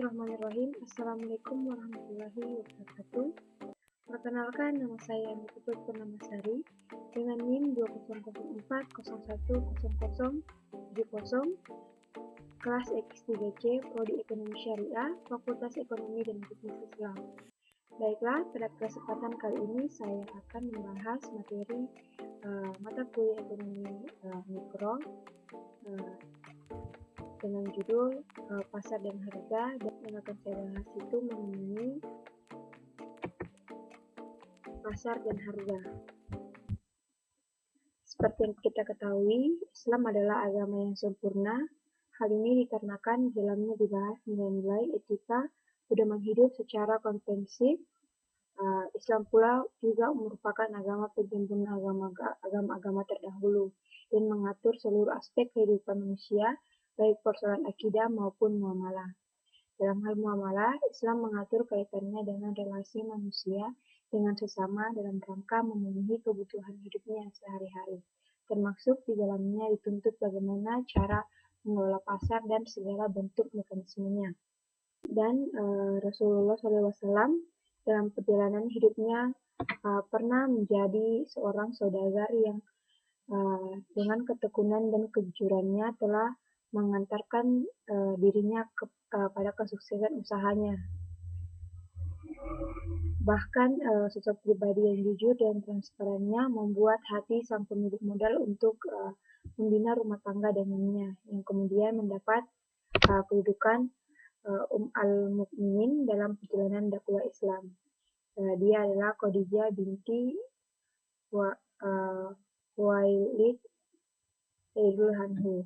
Bismillahirrahmanirrahim. Assalamualaikum warahmatullahi wabarakatuh. Perkenalkan, nama saya Nitiput Purnamasari dengan NIM 2004010070, kelas X3C, Prodi Ekonomi Syariah, Fakultas Ekonomi dan Bisnis Islam. Baiklah, pada kesempatan kali ini saya akan membahas materi mata kuliah ekonomi mikro dengan judul pasar dan harga, dan yang akan saya bahas itu mengenai pasar dan harga. Seperti yang kita ketahui, Islam adalah agama yang sempurna. Hal ini dikarenakan di dalamnya dibahas nilai-nilai etika, pedoman hidup secara komprehensif. Islam pula juga merupakan agama penghubung agama-agama terdahulu dan mengatur seluruh aspek kehidupan manusia, baik persoalan akidah maupun muamalah. Dalam hal muamalah, Islam mengatur kaitannya dengan relasi manusia dengan sesama dalam rangka memenuhi kebutuhan hidupnya sehari-hari, termasuk di dalamnya dituntut bagaimana cara mengelola pasar dan segala bentuk mekanismenya. Dan Rasulullah SAW dalam perjalanan hidupnya pernah menjadi seorang saudagar yang dengan ketekunan dan kejujurannya telah mengantarkan dirinya pada kesuksesan usahanya. Bahkan sosok pribadi yang jujur dan transparannya membuat hati sang pemilik modal untuk membina rumah tangga dengannya, yang kemudian mendapat kedudukan al-Mukminin dalam perjalanan dakwah Islam. Dia adalah Khadijah binti Khuwailid radhiyallahu anhu.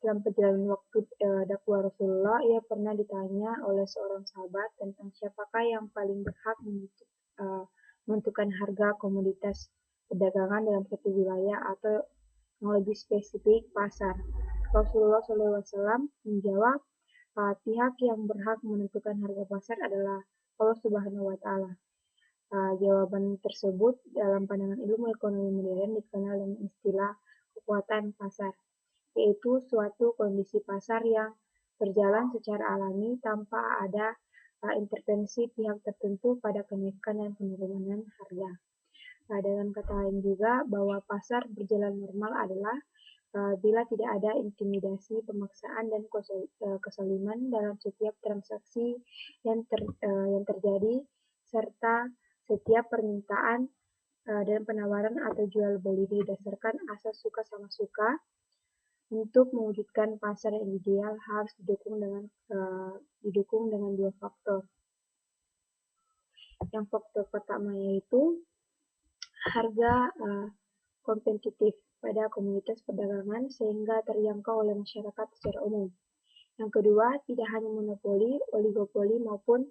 Dalam perjalanan waktu dakwah Rasulullah, ia pernah ditanya oleh seorang sahabat tentang siapakah yang paling berhak menentukan harga komoditas perdagangan dalam suatu wilayah, atau yang lebih spesifik pasar. Rasulullah SAW menjawab, pihak yang berhak menentukan harga pasar adalah Allah Subhanahu wa Ta'ala. Jawaban tersebut dalam pandangan ilmu ekonomi modern dikenal dengan istilah kekuatan pasar, yaitu suatu kondisi pasar yang berjalan secara alami tanpa ada intervensi pihak tertentu pada kenaikan dan penurunan harga. Dalam kata lain juga, bahwa pasar berjalan normal adalah bila tidak ada intimidasi, pemaksaan, dan kezaliman dalam setiap transaksi yang terjadi, serta setiap permintaan dan penawaran atau jual beli didasarkan asas suka sama suka. Untuk mewujudkan pasar yang ideal harus didukung dengan dua faktor. Yang faktor pertama yaitu harga kompetitif pada komoditas perdagangan sehingga terjangkau oleh masyarakat secara umum. Yang kedua, tidak hanya monopoli, oligopoli maupun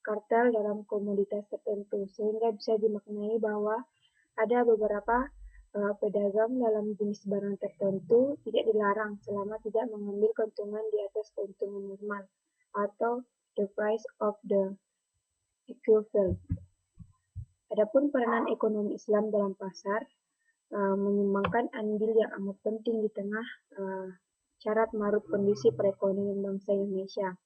kartel dalam komoditas tertentu, sehingga bisa dimaknai bahwa ada beberapa pedagang dalam jenis barang tertentu tidak dilarang selama tidak mengambil keuntungan di atas keuntungan normal atau the price of the equivalent. Adapun peranan ekonomi Islam dalam pasar menyumbangkan andil yang amat penting di tengah syarat marut kondisi perekonomian bangsa Indonesia.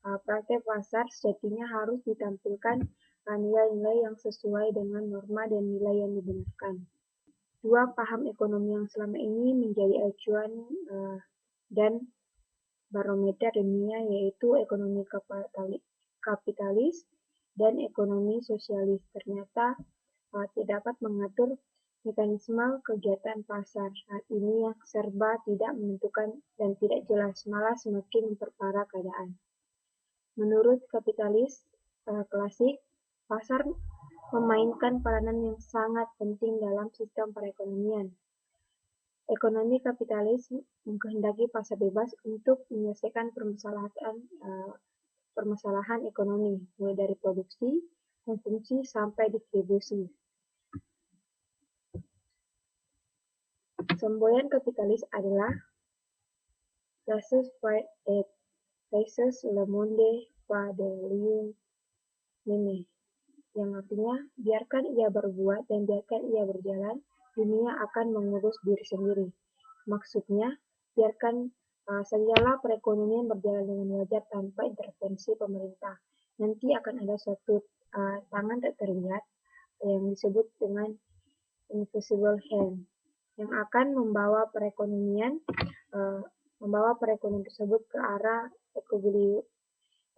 Praktek pasar sejatinya harus ditampilkan nilai-nilai yang sesuai dengan norma dan nilai yang dibenarkan. Dua paham ekonomi yang selama ini menjadi acuan dan barometer dunia, yaitu ekonomi kapitalis dan ekonomi sosialis, ternyata tidak dapat mengatur mekanisme kegiatan pasar saat ini yang serba tidak menentukan dan tidak jelas, malah semakin memperparah keadaan. Menurut kapitalis klasik, pasar memainkan peranan yang sangat penting dalam sistem perekonomian. Ekonomi kapitalis mengkehendaki pasar bebas untuk menyelesaikan permasalahan ekonomi, mulai dari produksi, konsumsi, sampai distribusi. Semboyan kapitalis adalah laissez-faire et laissez le monde faire de lui-même, yang artinya biarkan ia berbuat dan biarkan ia berjalan, dunia akan mengurus diri sendiri. Maksudnya, biarkan segala perekonomian berjalan dengan wajar tanpa intervensi pemerintah, nanti akan ada suatu tangan tak terlihat yang disebut dengan invisible hand yang akan membawa perekonomian tersebut ke arah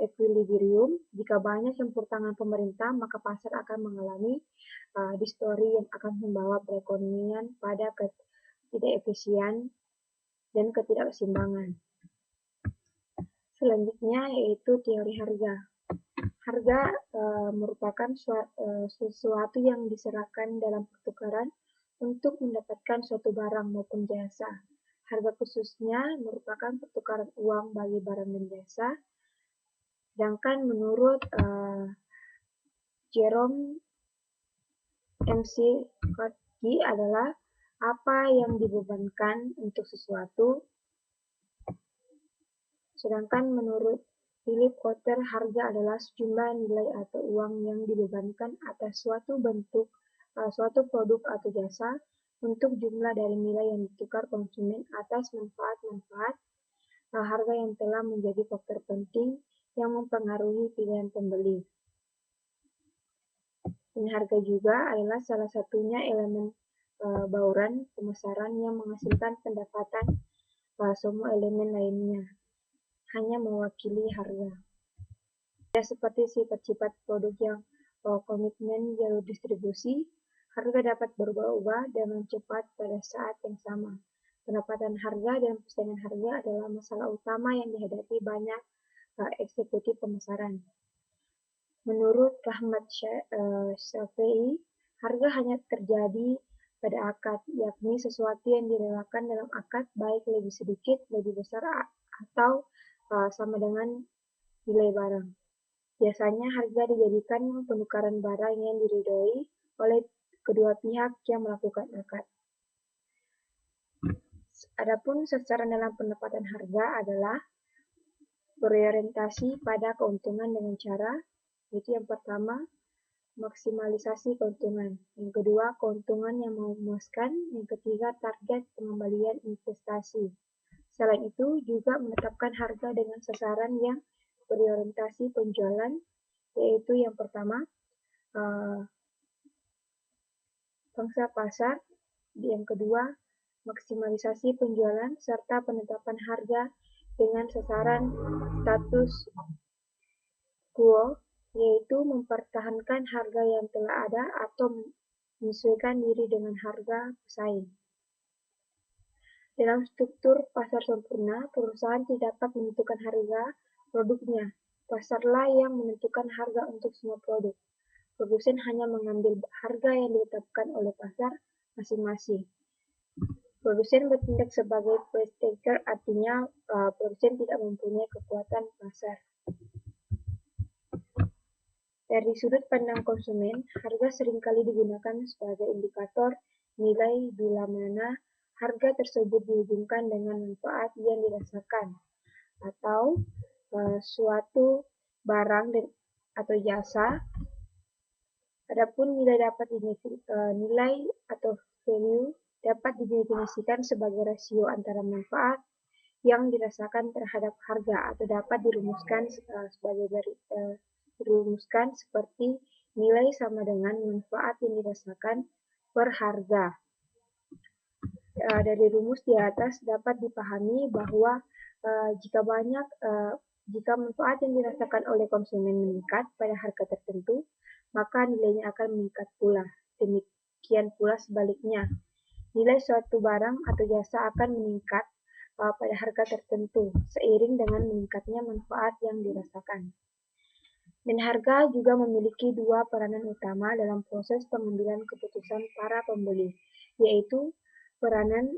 equilibrium. Jika banyak campur tangan pemerintah, maka pasar akan mengalami distorsi yang akan membawa perekonomian pada ketidakefisien dan ketidakseimbangan. Selanjutnya yaitu teori harga. Harga merupakan sesuatu yang diserahkan dalam pertukaran untuk mendapatkan suatu barang maupun jasa. Harga khususnya merupakan pertukaran uang bagi barang dan jasa. Sedangkan menurut Jerome McCarthy adalah apa yang dibebankan untuk sesuatu. Sedangkan menurut Philip Kotler, harga adalah sejumlah nilai atau uang yang dibebankan atas suatu produk atau jasa untuk jumlah dari nilai yang ditukar konsumen atas manfaat-manfaat harga yang telah menjadi faktor penting yang mempengaruhi pilihan pembeli. Dan harga juga adalah salah satunya elemen bauran pemasaran yang menghasilkan pendapatan semua elemen lainnya hanya mewakili harga. Tidak seperti sifat-sifat produk yang komitmen jalur distribusi, harga dapat berubah-ubah dengan cepat pada saat yang sama. Pendapatan harga dan persaingan harga adalah masalah utama yang dihadapi banyak eksekutif pemasaran. Menurut Rahmat Shafi'i, harga hanya terjadi pada akad, yakni sesuatu yang direlakan dalam akad baik lebih sedikit, lebih besar, atau sama dengan nilai barang. Biasanya harga dijadikan penukaran barang yang diridhoi oleh kedua pihak yang melakukan akad. Adapun sasaran dalam penetapan harga adalah berorientasi pada keuntungan dengan cara, yaitu yang pertama, maksimalisasi keuntungan. Yang kedua, keuntungan yang memuaskan. Yang ketiga, target pengembalian investasi. Selain itu, juga menetapkan harga dengan sasaran yang berorientasi penjualan, yaitu yang pertama, pangsa pasar. Yang kedua, maksimalisasi penjualan, serta penetapan harga dengan sasaran status quo, yaitu mempertahankan harga yang telah ada atau menyesuaikan diri dengan harga pesaing. Dalam struktur pasar sempurna, perusahaan tidak dapat menentukan harga produknya. Pasarlah yang menentukan harga untuk semua produk. Produsen hanya mengambil harga yang ditetapkan oleh pasar masing-masing. Produsen bertindak sebagai price taker, artinya produsen tidak mempunyai kekuatan pasar. Dari sudut pandang konsumen, harga seringkali digunakan sebagai indikator nilai bila mana harga tersebut dihubungkan dengan manfaat yang dirasakan atau suatu barang atau jasa. Adapun nilai atau value dapat didefinisikan sebagai rasio antara manfaat yang dirasakan terhadap harga atau dapat dirumuskan seperti nilai sama dengan manfaat yang dirasakan per harga. Dari rumus di atas dapat dipahami bahwa jika manfaat yang dirasakan oleh konsumen meningkat pada harga tertentu, maka nilainya akan meningkat pula. Demikian pula sebaliknya, nilai suatu barang atau jasa akan meningkat pada harga tertentu seiring dengan meningkatnya manfaat yang dirasakan. Dan harga juga memiliki dua peranan utama dalam proses pengambilan keputusan para pembeli, yaitu peranan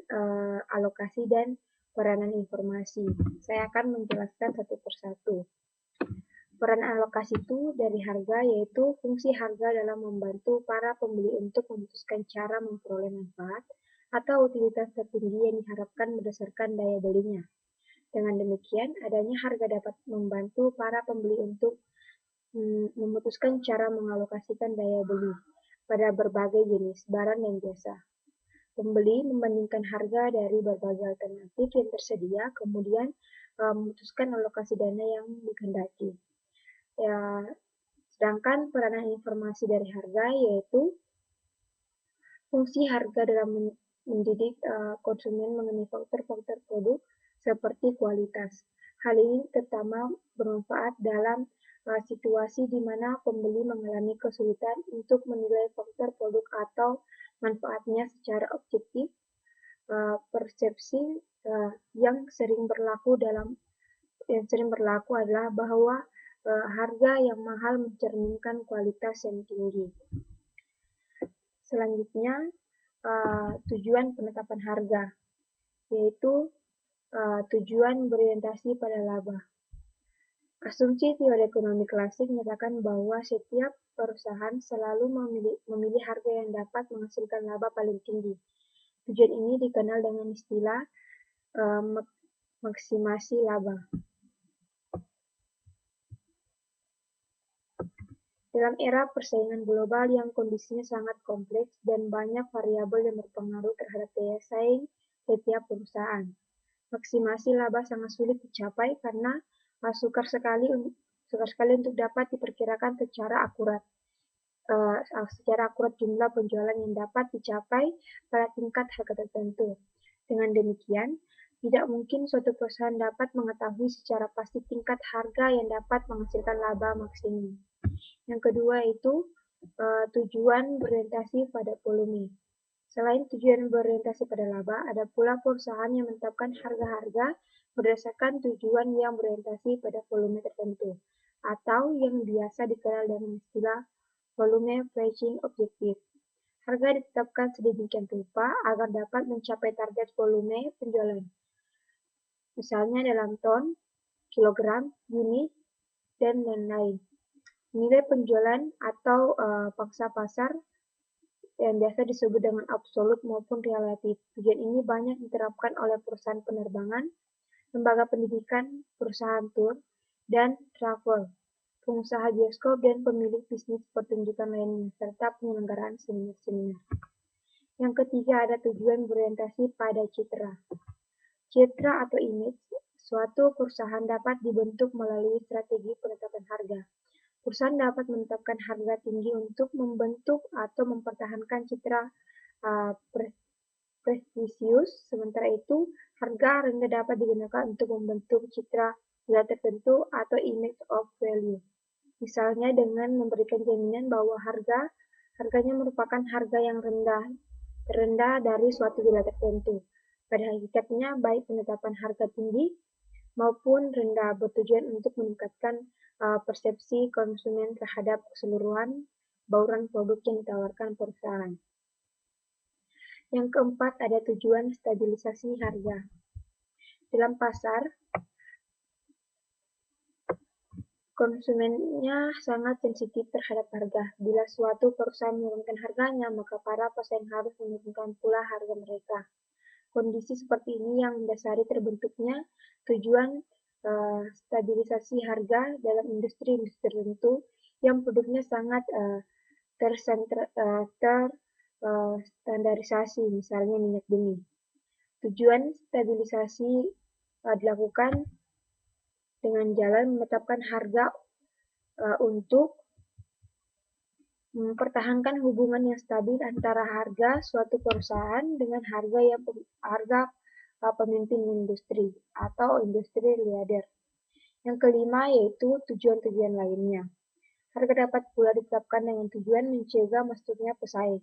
alokasi dan peranan informasi. Saya akan menjelaskan satu persatu. Peran alokasi itu dari harga, yaitu fungsi harga dalam membantu para pembeli untuk memutuskan cara memperoleh manfaat atau utilitas tertinggi yang diharapkan berdasarkan daya belinya. Dengan demikian, adanya harga dapat membantu para pembeli untuk memutuskan cara mengalokasikan daya beli pada berbagai jenis barang dan jasa. Pembeli membandingkan harga dari berbagai alternatif yang tersedia, kemudian memutuskan alokasi dana yang dikehendaki. Ya, sedangkan peranan informasi dari harga yaitu fungsi harga dalam mendidik konsumen mengenai faktor-faktor produk seperti kualitas. Hal ini terutama bermanfaat dalam situasi di mana pembeli mengalami kesulitan untuk menilai faktor produk atau manfaatnya secara objektif. Persepsi yang sering berlaku adalah bahwa harga yang mahal mencerminkan kualitas yang tinggi. Selanjutnya, tujuan penetapan harga, yaitu tujuan berorientasi pada laba. Asumsi teori ekonomi klasik menyatakan bahwa setiap perusahaan selalu memilih harga yang dapat menghasilkan laba paling tinggi. Tujuan ini dikenal dengan istilah maksimasi laba. Dalam era persaingan global yang kondisinya sangat kompleks dan banyak variabel yang berpengaruh terhadap daya saing setiap perusahaan, maksimasi laba sangat sulit dicapai karena sukar sekali untuk dapat diperkirakan secara akurat jumlah penjualan yang dapat dicapai pada tingkat harga tertentu. Dengan demikian, tidak mungkin suatu perusahaan dapat mengetahui secara pasti tingkat harga yang dapat menghasilkan laba maksimum. Yang kedua itu tujuan berorientasi pada volume. Selain tujuan berorientasi pada laba, ada pula perusahaan yang menetapkan harga-harga berdasarkan tujuan yang berorientasi pada volume tertentu, atau yang biasa dikenal dengan istilah volume pricing objektif. Harga ditetapkan sedemikian rupa agar dapat mencapai target volume penjualan, misalnya dalam ton, kilogram, unit, dan lain-lain. Nilai penjualan atau pangsa pasar yang biasa disebut dengan absolut maupun relatif. Tujuan ini banyak diterapkan oleh perusahaan penerbangan, lembaga pendidikan, perusahaan tur, dan travel, pengusaha bioskop, dan pemilik bisnis pertunjukan lainnya, serta penyelenggaraan seminar-seminar. Yang ketiga ada tujuan berorientasi pada citra. Citra atau image suatu perusahaan dapat dibentuk melalui strategi penetapan harga. Perusahaan dapat menetapkan harga tinggi untuk membentuk atau mempertahankan citra prestisius, sementara itu harga rendah dapat digunakan untuk membentuk citra nilai tertentu atau image of value. Misalnya dengan memberikan jaminan bahwa harganya merupakan harga yang terendah dari suatu wilayah tertentu. Pada hakikatnya, baik penetapan harga tinggi maupun rendah bertujuan untuk meningkatkan persepsi konsumen terhadap keseluruhan bauran produk yang ditawarkan perusahaan. Yang keempat ada tujuan stabilisasi harga. Dalam pasar, konsumennya sangat sensitif terhadap harga. Bila suatu perusahaan menurunkan harganya, maka para pesaing harus menurunkan pula harga mereka. Kondisi seperti ini yang mendasari terbentuknya tujuan stabilisasi harga dalam industri-industri tertentu yang produknya sangat terstandarisasi, misalnya minyak bumi. Tujuan stabilisasi dilakukan dengan jalan menetapkan harga untuk mempertahankan hubungan yang stabil antara harga suatu perusahaan dengan harga pemimpin industri atau industri leader. Yang kelima yaitu tujuan-tujuan lainnya. Harga dapat pula ditetapkan dengan tujuan mencegah masuknya pesaing,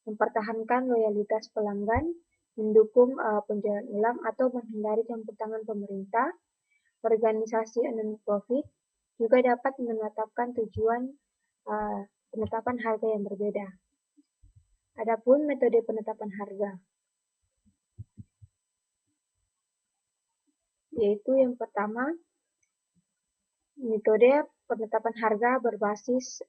mempertahankan loyalitas pelanggan, mendukung penjualan ulang atau menghindari campur tangan pemerintah. Organisasi non-profit juga dapat menetapkan tujuan penetapan harga yang berbeda. Adapun metode penetapan harga, yaitu yang pertama, metode penetapan harga berbasis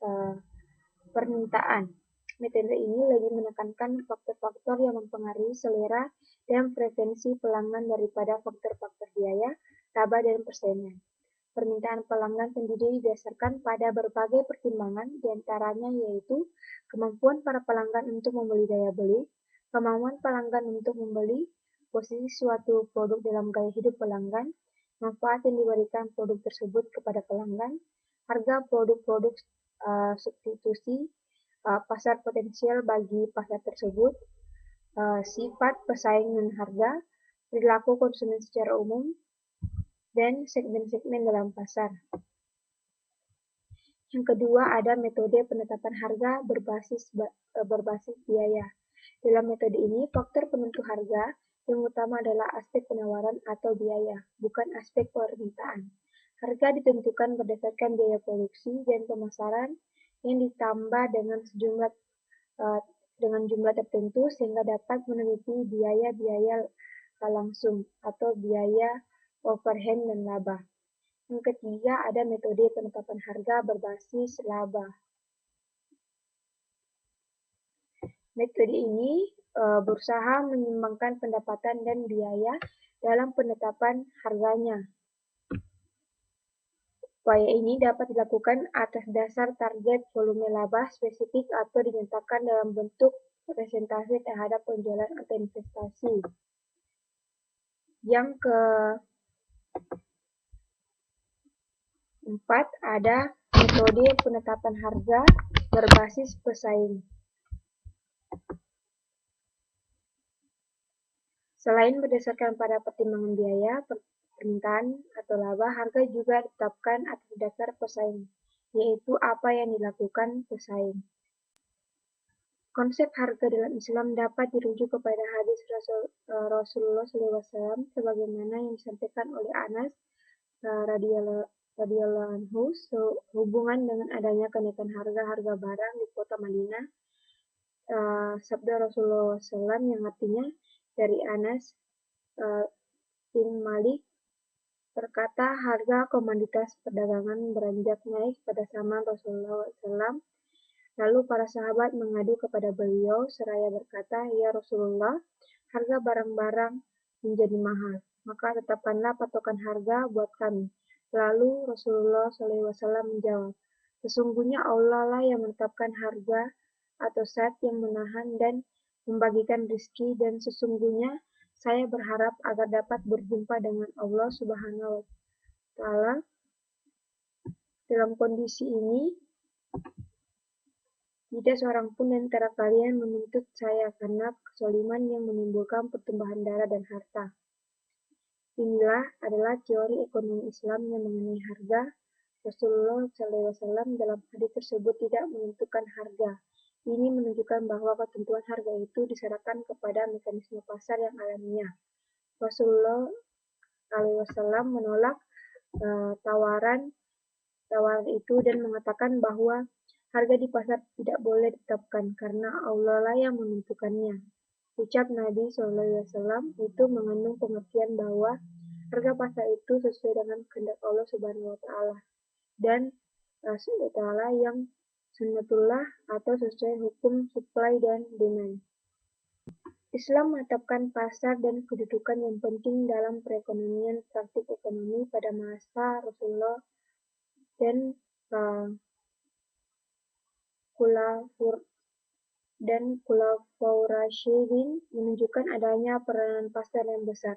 permintaan. Metode ini lebih menekankan faktor-faktor yang mempengaruhi selera dan preferensi pelanggan daripada faktor-faktor biaya, laba, dan persaingan. Permintaan pelanggan sendiri didasarkan pada berbagai pertimbangan, diantaranya yaitu kemampuan para pelanggan untuk membeli daya beli, kemauan pelanggan untuk membeli, posisi suatu produk dalam gaya hidup pelanggan, manfaat yang diberikan produk tersebut kepada pelanggan, harga produk-produk substitusi, pasar potensial bagi pasar tersebut, sifat pesaing dan harga, perilaku konsumen secara umum, dan segmen-segmen dalam pasar. Yang kedua, ada metode penetapan harga berbasis biaya. Dalam metode ini, faktor penentu harga yang utama adalah aspek penawaran atau biaya, bukan aspek permintaan. Harga ditentukan berdasarkan biaya produksi dan pemasaran yang ditambah dengan jumlah tertentu sehingga dapat menutupi biaya-biaya langsung atau biaya overhead dan laba. Yang ketiga, ada metode penetapan harga berbasis laba. Metode ini berusaha menyeimbangkan pendapatan dan biaya dalam penetapan harganya. Upaya ini dapat dilakukan atas dasar target volume laba spesifik atau dinyatakan dalam bentuk presentasi terhadap penjualan atau investasi. Yang keempat, ada metode penetapan harga berbasis pesaing. Selain berdasarkan pada pertimbangan biaya, permintaan, atau laba, harga juga ditetapkan atas dasar pesaing, yaitu apa yang dilakukan pesaing. Konsep harga dalam Islam dapat dirujuk kepada hadis Rasulullah SAW sebagaimana yang disampaikan oleh Anas radhiyallahu anhu sehubungan dengan adanya kenaikan harga barang di kota Madinah. Sabda Rasulullah SAW yang artinya dari Anas bin Malik berkata, harga komoditas perdagangan beranjak naik pada zaman Rasulullah SAW. Lalu para sahabat mengadu kepada beliau seraya berkata, "Ya Rasulullah, harga barang-barang menjadi mahal, maka tetapkanlah patokan harga buat kami." Lalu Rasulullah SAW menjawab, "Sesungguhnya Allah lah yang menetapkan harga atau zat yang menahan dan membagikan rezeki, dan sesungguhnya saya berharap agar dapat berjumpa dengan Allah Subhanahu wa Ta'ala. Dalam kondisi ini, tidak seorang pun di antara kalian menuntut saya karena kezaliman yang menimbulkan pertumbuhan darah dan harta." Inilah adalah teori ekonomi Islam yang mengenai harga. Rasulullah SAW dalam hadis tersebut tidak menentukan harga. Ini menunjukkan bahwa ketentuan harga itu diserahkan kepada mekanisme pasar yang alamiah. Rasulullah SAW menolak tawaran itu dan mengatakan bahwa harga di pasar tidak boleh ditetapkan karena Allah lah yang menentukannya. Ucap Nabi SAW itu mengandung pengertian bahwa harga pasar itu sesuai dengan kehendak Allah Subhanahu wa Ta'ala dan Ta'ala yang sunnatullah atau sesuai hukum supply dan demand. Islam menetapkan pasar dan kedudukan yang penting dalam perekonomian praktik ekonomi pada masa Rasulullah dan Khulafaur Rasyidin menunjukkan adanya peranan pasar yang besar.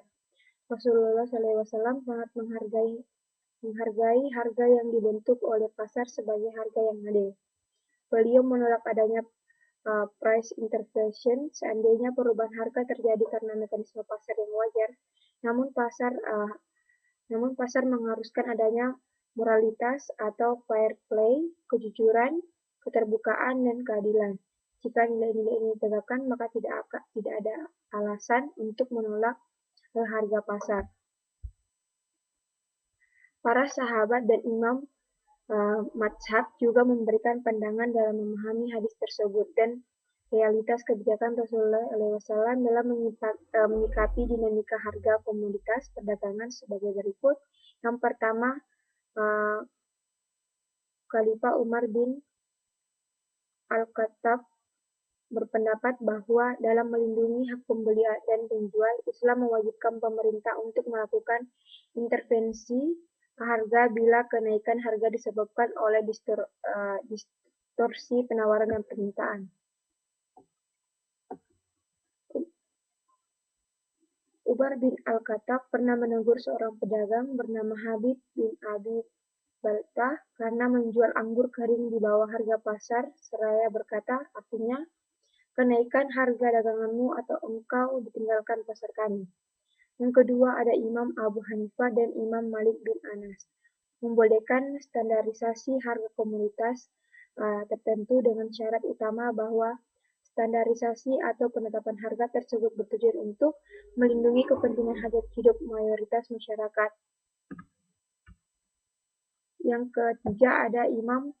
Rasulullah SAW sangat menghargai harga yang dibentuk oleh pasar sebagai harga yang adil. Beliau menolak adanya price intervention seandainya perubahan harga terjadi karena mekanisme pasar yang wajar, namun pasar mengharuskan adanya moralitas atau fair play, kejujuran, keterbukaan, dan keadilan. Jika nilai-nilai ini ditegakkan, maka tidak ada alasan untuk menolak harga pasar. Para sahabat dan imam mazhab juga memberikan pandangan dalam memahami hadis tersebut dan realitas kebijakan Rasulullah SAW dalam menyikapi dinamika harga komoditas perdagangan sebagai berikut. Yang pertama, Khalifah Umar bin Al-Khattab berpendapat bahwa dalam melindungi hak pembeli dan penjual, Islam mewajibkan pemerintah untuk melakukan intervensi harga bila kenaikan harga disebabkan oleh distorsi penawaran dan permintaan. Umar bin Al-Khattab pernah menegur seorang pedagang bernama Habib bin Abi Baltah karena menjual anggur kering di bawah harga pasar seraya berkata, artinya, kenaikan harga daganganmu atau engkau ditinggalkan pasar kami. Yang kedua ada Imam Abu Hanifah dan Imam Malik bin Anas, membolehkan standarisasi harga komoditas tertentu dengan syarat utama bahwa standarisasi atau penetapan harga tersebut bertujuan untuk melindungi kepentingan hajat hidup mayoritas masyarakat. Yang ketiga ada Imam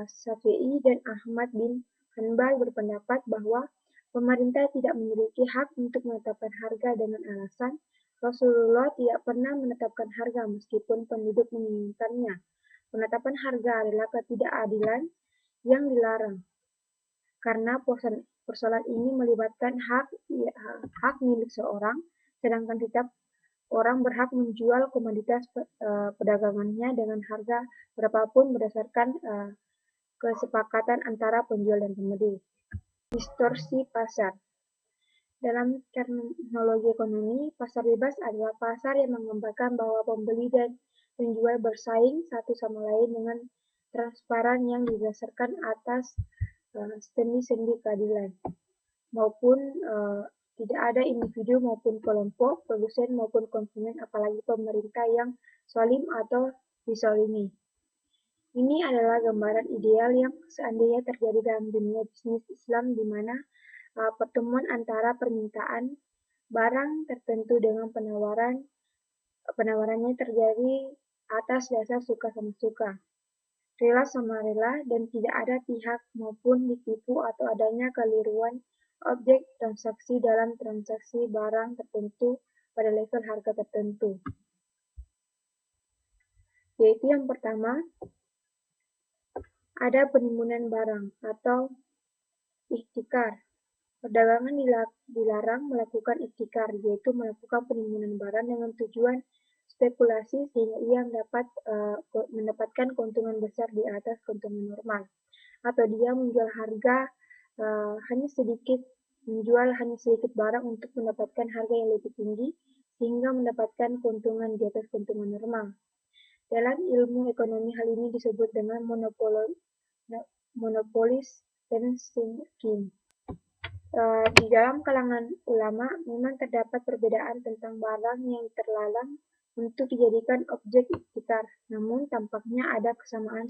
Syafi'i dan Ahmad bin Hanbal berpendapat bahwa pemerintah tidak memiliki hak untuk menetapkan harga dengan alasan Rasulullah tidak pernah menetapkan harga meskipun penduduk menginginkannya. Penetapan harga adalah ketidakadilan yang dilarang, karena persoalan ini melibatkan hak milik seorang, sedangkan setiap orang berhak menjual komoditas perdagangannya dengan harga berapapun berdasarkan kesepakatan antara penjual dan pembeli. Distorsi pasar. Dalam terminologi ekonomi, pasar bebas adalah pasar yang menggambarkan bahwa pembeli dan penjual bersaing satu sama lain dengan transparan yang didasarkan atas sendi-sendi keadilan, maupun tidak ada individu maupun kelompok, produsen maupun konsumen, apalagi pemerintah yang zalim atau dizalimi. Ini adalah gambaran ideal yang seandainya terjadi dalam dunia bisnis Islam di mana pertemuan antara permintaan barang tertentu dengan penawarannya terjadi atas dasar suka sama suka, rela sama rela, dan tidak ada pihak maupun ditipu atau adanya keliruan objek transaksi dalam transaksi barang tertentu pada level harga tertentu. Yaitu yang pertama, ada penimbunan barang atau ihtikar. Perdagangan dilarang melakukan ihtikar, yaitu melakukan penimbunan barang dengan tujuan spekulasi sehingga ia mendapatkan keuntungan besar di atas keuntungan normal, atau dia menjual hanya sedikit barang untuk mendapatkan harga yang lebih tinggi sehingga mendapatkan keuntungan di atas keuntungan normal. Dalam ilmu ekonomi hal ini disebut dengan monopolis scheme. Di dalam kalangan ulama memang terdapat perbedaan tentang barang yang terlarang untuk dijadikan objek ihtikar, namun tampaknya ada kesamaan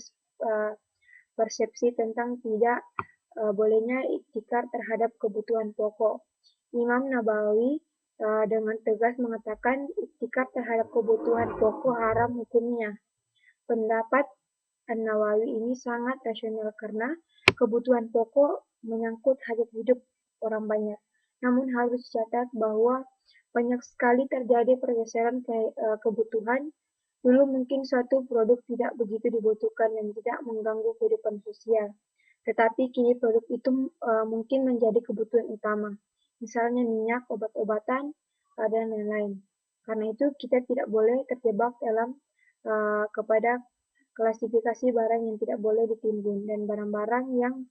persepsi tentang tidak bolehnya ihtikar terhadap kebutuhan pokok. Imam Nawawi dengan tegas mengatakan ihtikar terhadap kebutuhan pokok haram hukumnya. Pendapat An-Nawawi ini sangat rasional karena kebutuhan pokok menyangkut hajat hidup orang banyak. Namun harus dicatat bahwa banyak sekali terjadi pergeseran kebutuhan. Dulu mungkin suatu produk tidak begitu dibutuhkan dan tidak mengganggu kehidupan sosial. Tetapi kini produk itu mungkin menjadi kebutuhan utama. Misalnya minyak, obat-obatan, dan lain-lain. Karena itu kita tidak boleh terjebak dalam kepada klasifikasi barang yang tidak boleh ditimbun dan barang-barang yang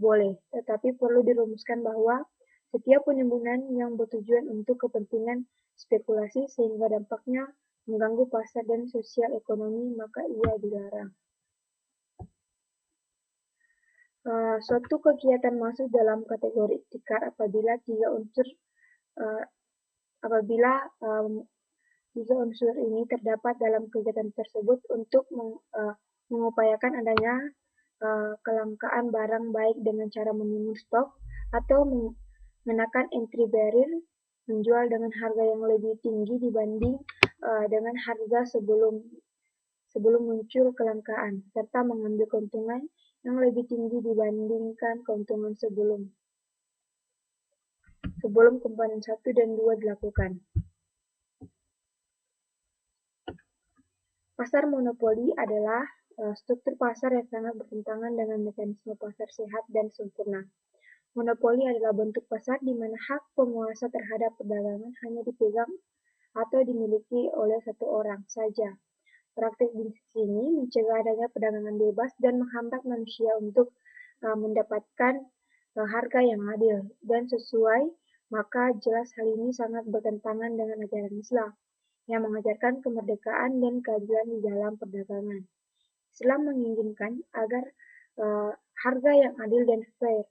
boleh. Tetapi perlu dirumuskan bahwa setiap penimbunan yang bertujuan untuk kepentingan spekulasi sehingga dampaknya mengganggu pasar dan sosial ekonomi, maka ia dilarang. Suatu kegiatan masuk dalam kategori ihtikar apabila tiga unsur ini terdapat dalam kegiatan tersebut untuk mengupayakan adanya kelangkaan barang, baik dengan cara menimbun stok atau mengenakan entry barrier, menjual dengan harga yang lebih tinggi dibanding dengan harga sebelum muncul kelangkaan, serta mengambil keuntungan yang lebih tinggi dibandingkan keuntungan sebelum komponen 1 dan 2 dilakukan. Pasar monopoli adalah struktur pasar yang sangat bertentangan dengan mekanisme pasar sehat dan sempurna. Monopoli adalah bentuk pasar di mana hak penguasa terhadap perdagangan hanya dipegang atau dimiliki oleh satu orang saja. Praktik bisnis ini mencegah adanya perdagangan bebas dan menghambat manusia untuk mendapatkan harga yang adil dan sesuai maka jelas hal ini sangat bertentangan dengan ajaran Islam yang mengajarkan kemerdekaan dan keadilan di dalam perdagangan. Islam menginginkan agar harga yang adil dan fair.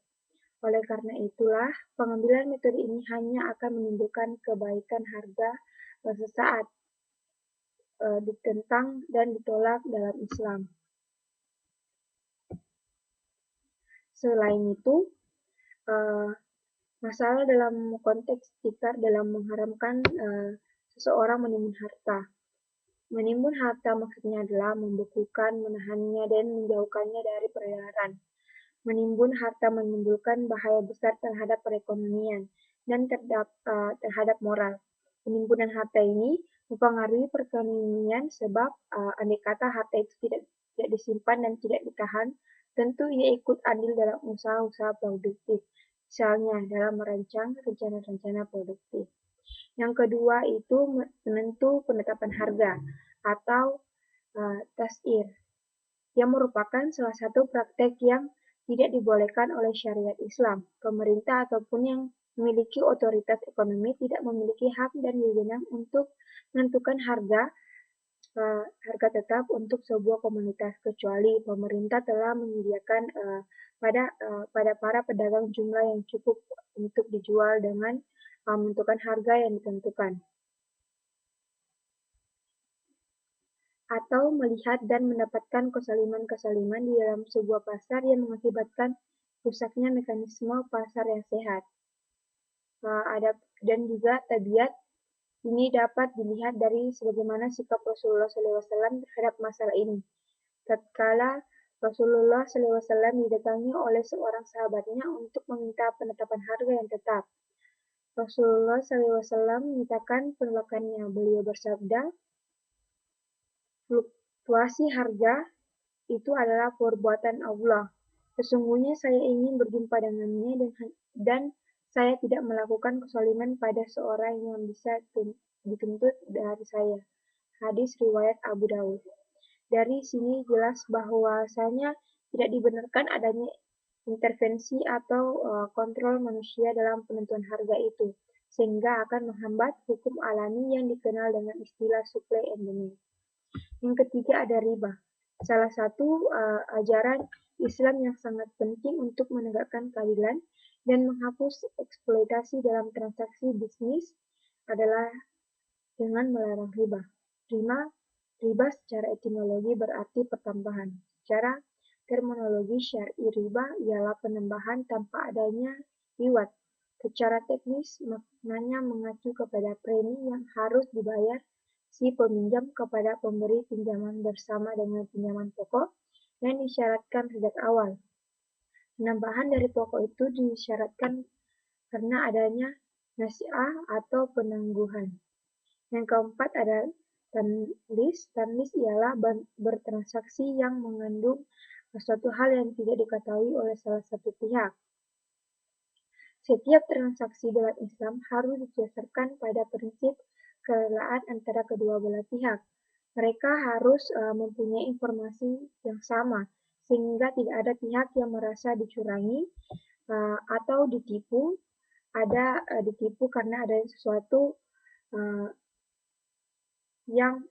Oleh karena itulah, pengambilan metode ini hanya akan menimbulkan kebaikan harga sesaat, ditentang dan ditolak dalam Islam. Selain itu, masalah dalam konteks tikar dalam mengharamkan seseorang menimbun harta. Menimbun harta maksudnya adalah membekukan, menahannya, dan menjauhkannya dari peredaran. Menimbun harta menimbulkan bahaya besar terhadap perekonomian dan terhadap moral. Penimbunan harta ini mempengaruhi perekonomian sebab andai kata harta itu tidak disimpan dan tidak ditahan, tentu ia ikut andil dalam usaha-usaha produktif, misalnya dalam merancang rencana-rencana produktif. Yang kedua itu penetapan harga atau tas'ir, yang merupakan salah satu praktek yang tidak dibolehkan oleh syariat Islam. Pemerintah ataupun yang memiliki otoritas ekonomi tidak memiliki hak dan wewenang untuk menentukan harga tetap untuk sebuah komunitas, kecuali pemerintah telah menyediakan pada para pedagang jumlah yang cukup untuk dijual dengan menentukan harga yang ditentukan. Atau melihat dan mendapatkan kesaliman-kesaliman di dalam sebuah pasar yang mengakibatkan rusaknya mekanisme pasar yang sehat. Dan juga tabiat ini dapat dilihat dari sebagaimana sikap Rasulullah SAW terhadap masalah ini. Tatkala Rasulullah SAW didatangi oleh seorang sahabatnya untuk meminta penetapan harga yang tetap. Rasulullah SAW menyatakan penolakannya. Beliau bersabda, fluktuasi harga itu adalah perbuatan Allah. Sesungguhnya saya ingin berjumpa dengannya dan saya tidak melakukan kezaliman pada seorang yang bisa dituntut dari saya. Hadis riwayat Abu Dawud. Dari sini jelas bahwasanya tidak dibenarkan adanya intervensi atau kontrol manusia dalam penentuan harga itu, sehingga akan menghambat hukum alami yang dikenal dengan istilah supply and demand. Yang ketiga ada riba. Salah satu ajaran Islam yang sangat penting untuk menegakkan keadilan dan menghapus eksploitasi dalam transaksi bisnis adalah dengan melarang riba. Riba secara etimologi berarti pertambahan. Secara terminologi syar'i riba ialah penambahan tanpa adanya riwat. Secara teknis maknanya mengacu kepada premi yang harus dibayar si peminjam kepada pemberi pinjaman bersama dengan pinjaman pokok yang disyaratkan sejak awal. Penambahan dari pokok itu disyaratkan karena adanya nasi'ah atau penangguhan. Yang keempat ada tanlis. Tanlis ialah bertransaksi yang mengandung suatu hal yang tidak diketahui oleh salah satu pihak. Setiap transaksi dalam Islam harus didasarkan pada prinsip kerelaan antara kedua belah pihak. Mereka harus mempunyai informasi yang sama, sehingga tidak ada pihak yang merasa dicurangi atau ditipu. Ditipu karena ada sesuatu yang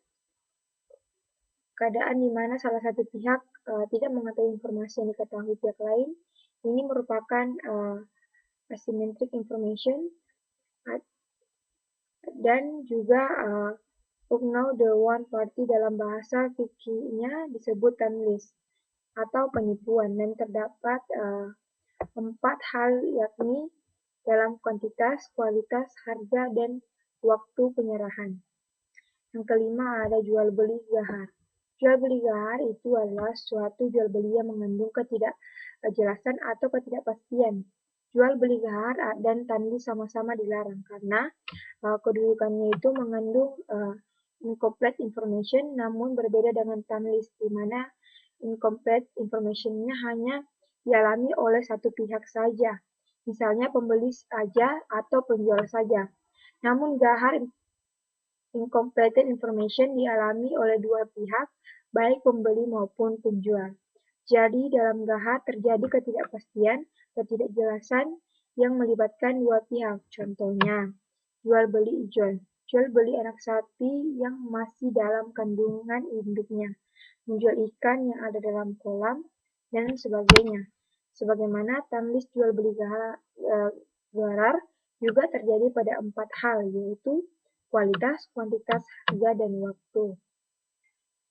keadaan di mana salah satu pihak tidak mengetahui informasi yang diketahui pihak lain. Ini merupakan asymmetric information, dan juga unknown the one party dalam bahasa fikihnya disebut tanlis atau penipuan, dan terdapat 4 hal yakni dalam kuantitas, kualitas, harga, dan waktu penyerahan. Yang kelima ada jual beli gahar. Jual beli gahar itu adalah suatu jual beli yang mengandung ketidakjelasan atau ketidakpastian. Jual beli gahar dan tanlis sama-sama dilarang karena kedudukannya itu mengandung incomplete information, namun berbeda dengan tanlis di mana incomplete information-nya hanya dialami oleh satu pihak saja, misalnya pembeli saja atau penjual saja. Namun gahar incomplete information dialami oleh dua pihak, baik pembeli maupun penjual. Jadi dalam gahar terjadi ketidakpastian, ketidakjelasan yang melibatkan dua pihak. Contohnya, jual beli ijon, jual beli anak sapi yang masih dalam kandungan induknya, menjual ikan yang ada dalam kolam, dan sebagainya. Sebagaimana tamlis jual beli gharar juga terjadi pada 4 hal, yaitu kualitas, kuantitas, harga, dan waktu.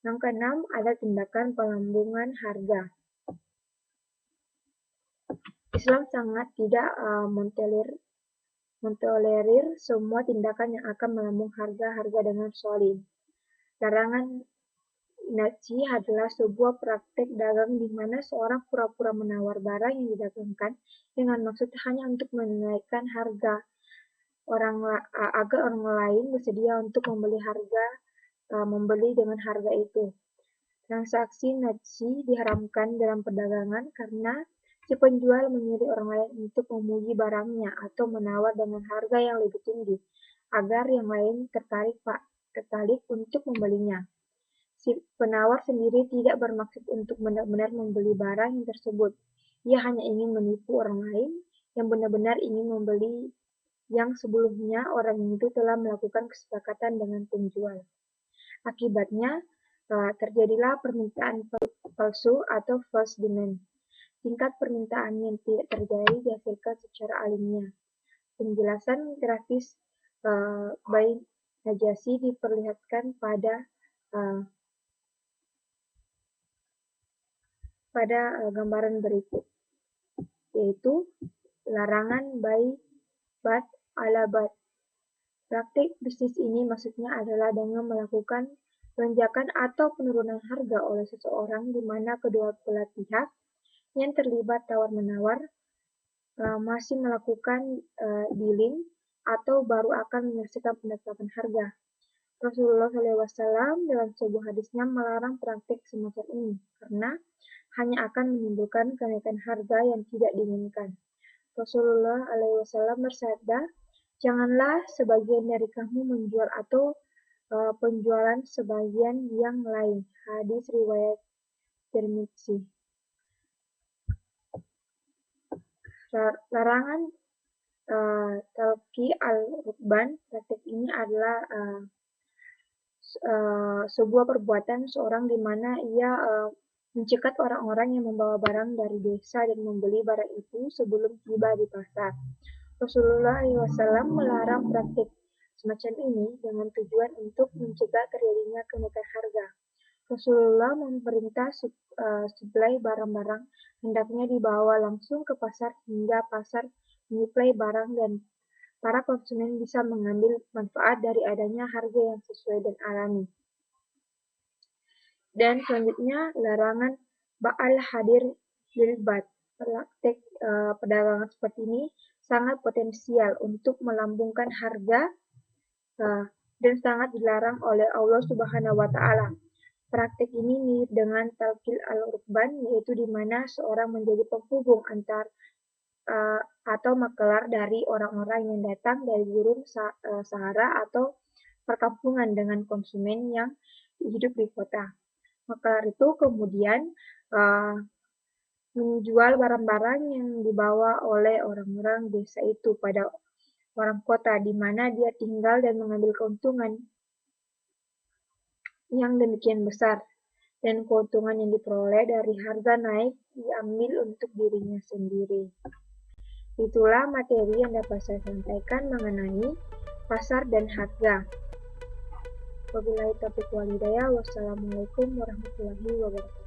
Yang keenam, ada tindakan pelambungan harga. Islam sangat tidak mentolerir semua tindakan yang akan melambung harga dengan zalim. Larangan Najshi adalah sebuah praktek dagang di mana seorang pura-pura menawar barang yang didagangkan dengan maksud hanya untuk menaikkan harga agar orang lain bersedia untuk membeli dengan harga itu. Transaksi Najshi diharamkan dalam perdagangan karena si penjual menyuruh orang lain untuk memuji barangnya atau menawar dengan harga yang lebih tinggi agar yang lain tertarik untuk membelinya. Si penawar sendiri tidak bermaksud untuk benar-benar membeli barang yang tersebut. Ia hanya ingin menipu orang lain yang benar-benar ingin membeli yang sebelumnya orang itu telah melakukan kesepakatan dengan penjual. Akibatnya, terjadilah permintaan palsu atau false demand. Tingkat permintaan yang tidak terjadi dihasilkan secara alamiah. Penjelasan grafis Bai Najshi diperlihatkan pada gambaran berikut, yaitu larangan bai bad ala bad. Praktik bisnis ini maksudnya adalah dengan melakukan lonjakan atau penurunan harga oleh seseorang di mana kedua belah pihak yang terlibat tawar-menawar masih melakukan dealing atau baru akan menyelesaikan penetapan harga. Rasulullah SAW dalam sebuah hadisnya melarang praktik semacam ini karena hanya akan menimbulkan kenaikan harga yang tidak diinginkan. Rasulullah SAW bersabda, "Janganlah sebagian dari kamu menjual atau penjualan sebagian yang lain." Hadis riwayat Tirmidzi. Larangan talqi al-rukban. Praktik ini adalah sebuah perbuatan seorang di mana ia mencegat orang-orang yang membawa barang dari desa dan membeli barang itu sebelum tiba di pasar. Rasulullah SAW melarang praktik semacam ini dengan tujuan untuk mencegah terjadinya kenaikan harga. Rasulullah memerintah suplai barang-barang hendaknya dibawa langsung ke pasar hingga pasar menyuplai barang dan para konsumen bisa mengambil manfaat dari adanya harga yang sesuai dan alami. Dan selanjutnya, larangan ba'al hadir bil bad. Praktek perdagangan seperti ini sangat potensial untuk melambungkan harga dan sangat dilarang oleh Allah Subhanahu wa Ta'ala. Praktik ini mirip dengan talqil al-rukban, yaitu di mana seorang menjadi penghubung atau makelar dari orang-orang yang datang dari gurun Sahara atau perkampungan dengan konsumen yang hidup di kota. Makelar itu kemudian menjual barang-barang yang dibawa oleh orang-orang desa itu pada orang kota di mana dia tinggal dan mengambil keuntungan yang demikian besar, dan keuntungan yang diperoleh dari harga naik diambil untuk dirinya sendiri. Itulah materi yang dapat saya sampaikan mengenai pasar dan harga. Wabillahi taufiq wal hidayah. Wassalamualaikum warahmatullahi wabarakatuh.